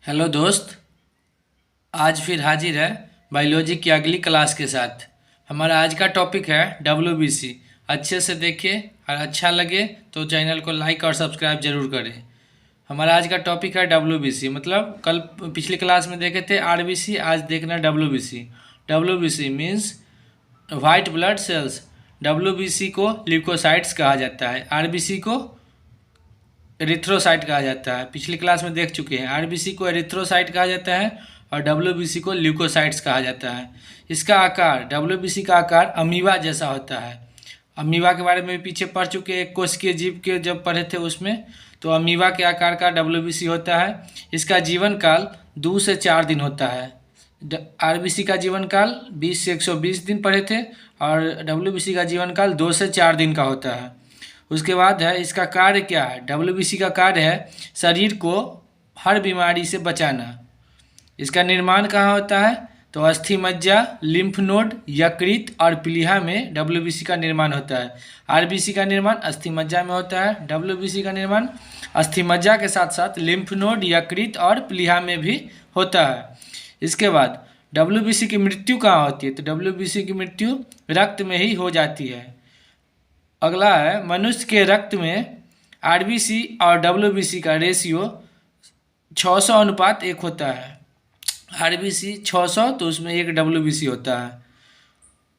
Hello दोस्त। आज फिर हाजिर है बायोलॉजी की अगली क्लास के साथ। हमारा आज का टॉपिक है डब्ल्यूबीसी। अच्छे से देखिए और अच्छा लगे तो चैनल को लाइक और सब्सक्राइब जरूर करें। हमारा आज का टॉपिक है डब्ल्यूबीसी, मतलब कल पिछली क्लास में देखे थे आरबीसी, आज देखना WBC. WBC means white blood cells. WBC को ल्यूकोसाइट्स कहा जाता है, आरबीसी को एरिथ्रोसाइट कहा जाता है। पिछली क्लास में देख चुके हैं, आरबीसी को एरिथ्रोसाइट कहा जाता है और डब्ल्यूबीसी को ल्यूकोसाइट्स कहा जाता है। इसका आकार, डब्ल्यूबीसी का आकार अमीबा जैसा होता है। अमीबा के बारे में भी पीछे पढ़ चुके हैं, कोशिकीय जीव के जब पढ़े थे उसमें, तो अमीबा के आकार का डब्ल्यूबीसी होता है। इसका जीवन काल 2 से 4 दिन होता है। आरबीसी का जीवन काल 20 से 120 दिन पढ़े थे और डब्ल्यूबीसी का जीवन काल 2 से 4 दिन का होता है। उसके बाद है इसका कार्य क्या है। डब्ल्यूबीसी का कार्य है शरीर को हर बीमारी से बचाना। इसका निर्माण कहाँ होता है, तो अस्थि मज्जा, लिम्फ नोड, यकृत और प्लीहा में डब्ल्यूबीसी का निर्माण होता है। आरबीसी का निर्माण अस्थि मज्जा में होता है, डब्ल्यूबीसी का निर्माण अस्थि मज्जा के साथ साथ लिम्फ नोड, यकृत और प्लीहा में भी होता है। इसके बाद डब्ल्यूबीसी की मृत्यु कहाँ होती है, तो डब्ल्यूबीसी की मृत्यु रक्त में ही हो जाती है। अगला है मनुष्य के रक्त में आरबीसी और डब्ल्यूबीसी का रेशियो 600:1 होता है। आरबीसी 600 तो उसमें 1 डब्ल्यूबीसी होता है।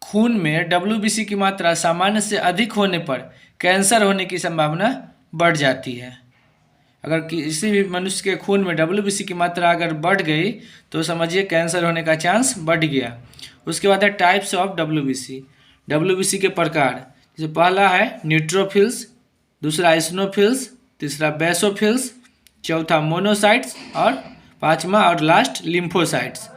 खून में डब्ल्यूबीसी की मात्रा सामान्य से अधिक होने पर कैंसर होने की संभावना बढ़ जाती है। अगर किसी भी मनुष्य के खून में डब्ल्यूबीसी की मात्रा अगर बढ़ गई तो समझिए कैंसर होने का चांस बढ़ गया। उसके बाद है टाइप्स ऑफ डब्ल्यूबीसी। डब्ल्यूबीसी के प्रकार, जैसे पहला है न्यूट्रोफिल्स, दूसरा स्नोफिल्स, तीसरा बेसोफिल्स, चौथा मोनोसाइट्स और पांचवा और लास्ट लिम्फोसाइट्स।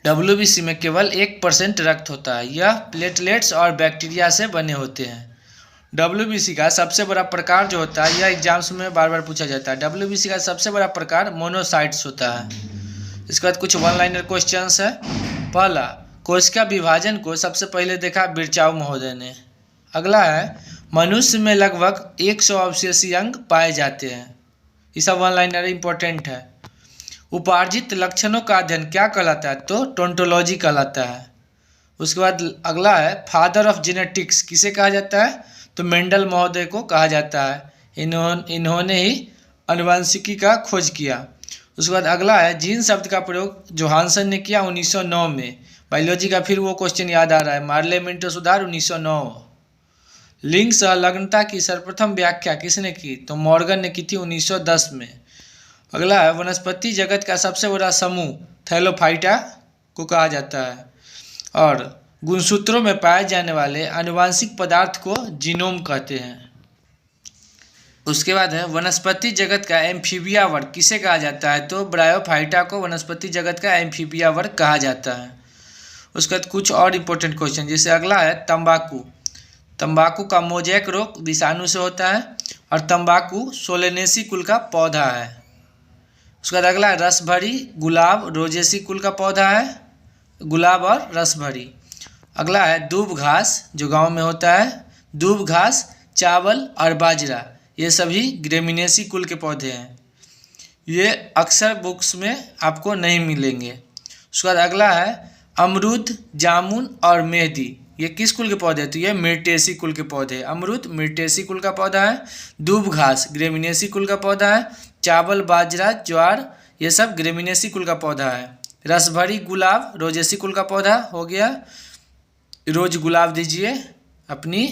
डब्ल्यूबीसी में केवल 1% रक्त होता है। यह प्लेटलेट्स और बैक्टीरिया से बने होते हैं। डब्ल्यूबीसी का सबसे बड़ा प्रकार जो होता है, यह एग्जाम्स में बार बार पूछा जाता है। डब्ल्यूबीसी का सबसे बड़ा प्रकार मोनोसाइट्स होता है। इसके बाद कुछ वन लाइनर क्वेश्चंस है। पहला, कोशिका विभाजन को सबसे पहले देखा बिरचाव महोदय ने। अगला है मनुष्य में लगभग 100 अवशेषीय अंग पाए जाते हैं। ये सब वन लाइनर इंपॉर्टेंट है। उपार्जित लक्षणों का अध्ययन क्या कहलाता है, तो टोंटोलॉजी कहलाता है। उसके बाद अगला है फादर ऑफ जेनेटिक्स किसे कहा जाता है, तो मेंडल महोदय को कहा जाता है। इन्होंने ही आनुवंशिकी का खोज किया। उसके बाद अगला है जीन शब्द का प्रयोग जोहानसन ने किया 1909 में। बायोलॉजी का फिर वो क्वेश्चन याद आ रहा है, मार्ले मिंटो सुधार 1909। लिंग संलग्नता की सर्वप्रथम व्याख्या किसने की, तो मॉर्गन ने की थी 1910 में। अगला है वनस्पति जगत का सबसे बड़ा समूह थैलोफाइटा को कहा जाता है और गुणसूत्रों में पाए जाने वाले आनुवांशिक पदार्थ को जीनोम कहते हैं। उसके बाद है वनस्पति जगत का एम्फीबिया वर्ग किसे कहा जाता है, तो ब्रायोफाइटा को वनस्पति जगत का एम्फीबिया वर्ग कहा जाता है। उसके बाद कुछ और इम्पोर्टेंट क्वेश्चन, जैसे अगला है तंबाकू। तंबाकू का मोजैक रोग विषाणु से होता है और तंबाकू सोलेनेसी कुल का पौधा है। उसके बाद अगला है रसभरी गुलाब रोजेसी कुल का पौधा है, गुलाब और रसभरी। अगला है दूब घास जो गांव में होता है। दूब घास, चावल और बाजरा ये सभी ग्रेमिनेसी कुल के पौधे हैं। ये अक्सर बुक्स में आपको नहीं मिलेंगे। उसके बाद अगला है अमरूद, जामुन और मेहंदी ये किस कुल के पौधे हैं, तो ये मिर्टेसी कुल के पौधे हैं। अमरूद मिर्टेसी कुल का पौधा है, दूब घास ग्रेमिनेसी कुल का पौधा है, चावल, बाजरा, ज्वार ये सब ग्रेमिनेसी कुल का पौधा है। रसभरी गुलाब रोजेसी कुल का पौधा हो गया। रोज गुलाब दीजिए अपनी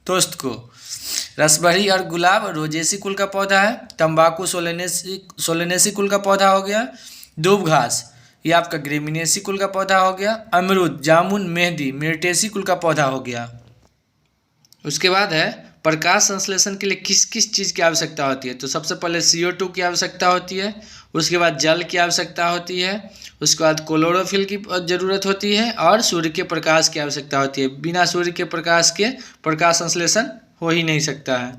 दोस्त को। रसभरी और गुलाब रोजेसी कुल का पौधा है। तंबाकू सोलेनेसी कुल का पौधा हो गया। दूब घास ये आपका ग्रेमिनेसी कुल का पौधा हो गया। अमरूद, जामुन, मेहंदी मिर्टेसी कुल का पौधा हो गया। उसके बाद है प्रकाश संश्लेषण के लिए किस किस चीज़ की आवश्यकता होती है, तो सबसे पहले CO2 की आवश्यकता होती है। उसके बाद जल की आवश्यकता होती है। उसके बाद क्लोरोफिल की ज़रूरत होती है और सूर्य के प्रकाश की आवश्यकता होती है। बिना सूर्य के प्रकाश के प्रकाश संश्लेषण हो ही नहीं सकता है।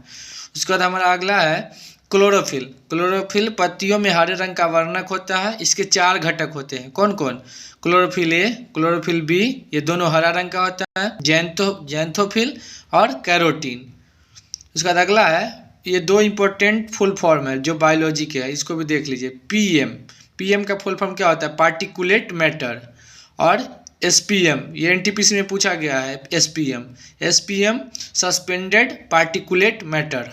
उसके बाद हमारा अगला है क्लोरोफिल। क्लोरोफिल पत्तियों में हरे रंग का वर्णक होता है। इसके 4 घटक होते हैं, कौन कौन, क्लोरोफिल ए, क्लोरोफिल बी ये दोनों हरा रंग का होता है, जैंथोफिल और कैरोटीन। उसके बाद अगला है ये दो इम्पोर्टेंट फुल फॉर्म है जो बायोलॉजी के है, इसको भी देख लीजिए। पीएम का फुल फॉर्म क्या होता है? Particulate matter. और एसपीएम, ये एनटीपीसी में पूछा गया है। SPM suspended particulate matter.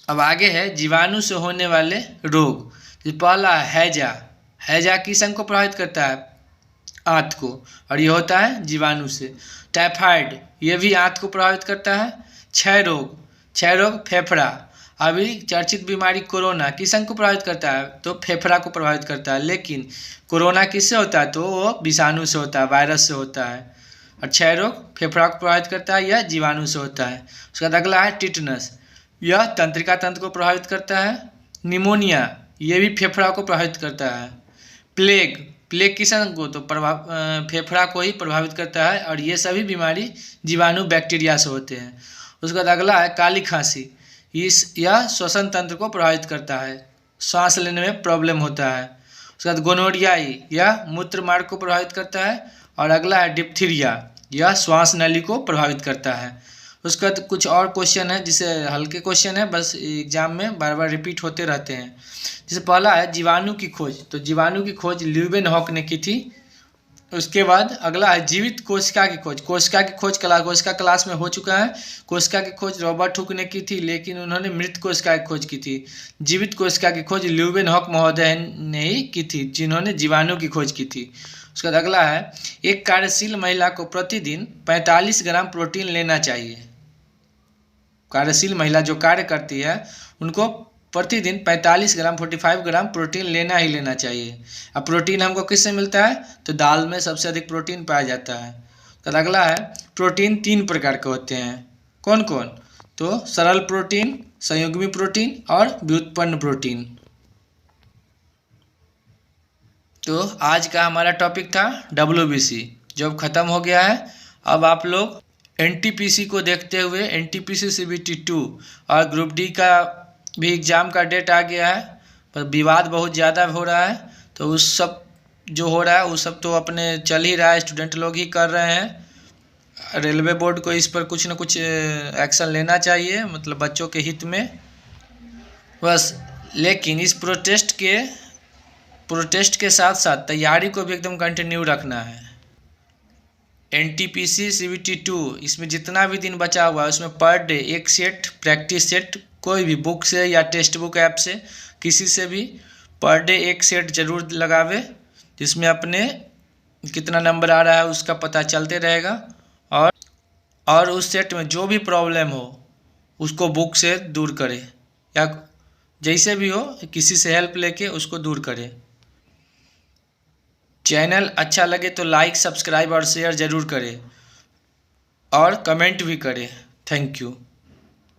अब आगे है जीवाणु से होने वाले रोग। जो पहला है हैजा किस अंग को प्रभावित करता है? आंत को, और ये होता है जीवाणु से। टाइफाइड, ये भी आंत को प्रभावित करता है। क्षय रोग फेफड़ा। अभी चर्चित बीमारी कोरोना किस अंग को प्रभावित करता है? तो फेफड़ा को प्रभावित करता है। लेकिन कोरोना किससे होता है? तो वो विषाणु से होता है, वायरस से होता है। और क्षय रोग फेफड़ा को प्रभावित करता है या जीवाणु से होता है। उसके बाद अगला है टिटनस, यह तंत्रिका तंत्र को प्रभावित करता है। निमोनिया, ये भी फेफड़ा को प्रभावित करता है। प्लेग किस अंग को? तो फेफड़ा को ही प्रभावित करता है। और ये सभी बीमारी जीवाणु बैक्टीरिया से होते हैं। उसके बाद अगला है काली खांसी, यह श्वसन तंत्र को प्रभावित करता है, सांस लेने में प्रॉब्लम होता है। उसके बाद गोनोरियाई, यह मूत्र मार्ग को प्रभावित करता है। और अगला है डिप्थीरिया, यह श्वास नली को प्रभावित करता है। उसके बाद कुछ और क्वेश्चन है, जिसे हल्के क्वेश्चन है, बस एग्जाम में बार बार रिपीट होते रहते हैं। जैसे पहला है जीवाणु की खोज, तो जीवाणु की खोज ल्यूवेनहॉक ने की थी। उसके बाद अगला है जीवित कोशिका की खोज। कोशिका क्लास में हो चुका है। कोशिका की खोज रॉबर्ट हुक ने की थी, लेकिन उन्होंने मृत कोशिका की खोज की थी। जीवित कोशिका की खोज ल्यूवेनहॉक महोदय ने ही की थी, जिन्होंने जीवाणु की खोज की थी। उसके बाद अगला है एक कार्यशील महिला को प्रतिदिन 45 ग्राम प्रोटीन लेना चाहिए। कार्यशील महिला जो कार्य करती है उनको प्रतिदिन 45 ग्राम 45 ग्राम प्रोटीन लेना ही लेना चाहिए। अब प्रोटीन हमको किससे मिलता है? तो दाल में सबसे अधिक प्रोटीन पाया जाता है। तो अगला है प्रोटीन 3 प्रकार के होते हैं। कौन कौन? तो सरल प्रोटीन, संयुग्मी प्रोटीन और व्युत्पन्न प्रोटीन। तो आज का हमारा टॉपिक था WBC, जो अब ख़त्म हो गया है। अब आप लोग NTPC को देखते हुए NTPC CBT 2 और ग्रुप डी का भी एग्ज़ाम का डेट आ गया है, पर विवाद बहुत ज़्यादा हो रहा है। तो उस सब जो हो रहा है वो सब तो अपने चल ही रहा है, स्टूडेंट लोग ही कर रहे हैं। रेलवे बोर्ड को इस पर कुछ न कुछ एक्शन लेना चाहिए, मतलब बच्चों के हित में बस। लेकिन इस प्रोटेस्ट के साथ साथ तैयारी को भी एकदम कंटिन्यू रखना है। NTPC CBT 2 इसमें जितना भी दिन बचा हुआ है उसमें पर डे एक सेट प्रैक्टिस सेट, कोई भी बुक से या टेक्स्ट बुक ऐप से किसी से भी पर डे एक सेट ज़रूर लगावे, जिसमें अपने कितना नंबर आ रहा है उसका पता चलते रहेगा। और उस सेट में जो भी प्रॉब्लम हो उसको बुक से दूर करे, या जैसे भी हो किसी से हेल्प लेके उसको दूर करे। चैनल अच्छा लगे तो लाइक, सब्सक्राइब और शेयर ज़रूर करें और कमेंट भी करें। Thank you.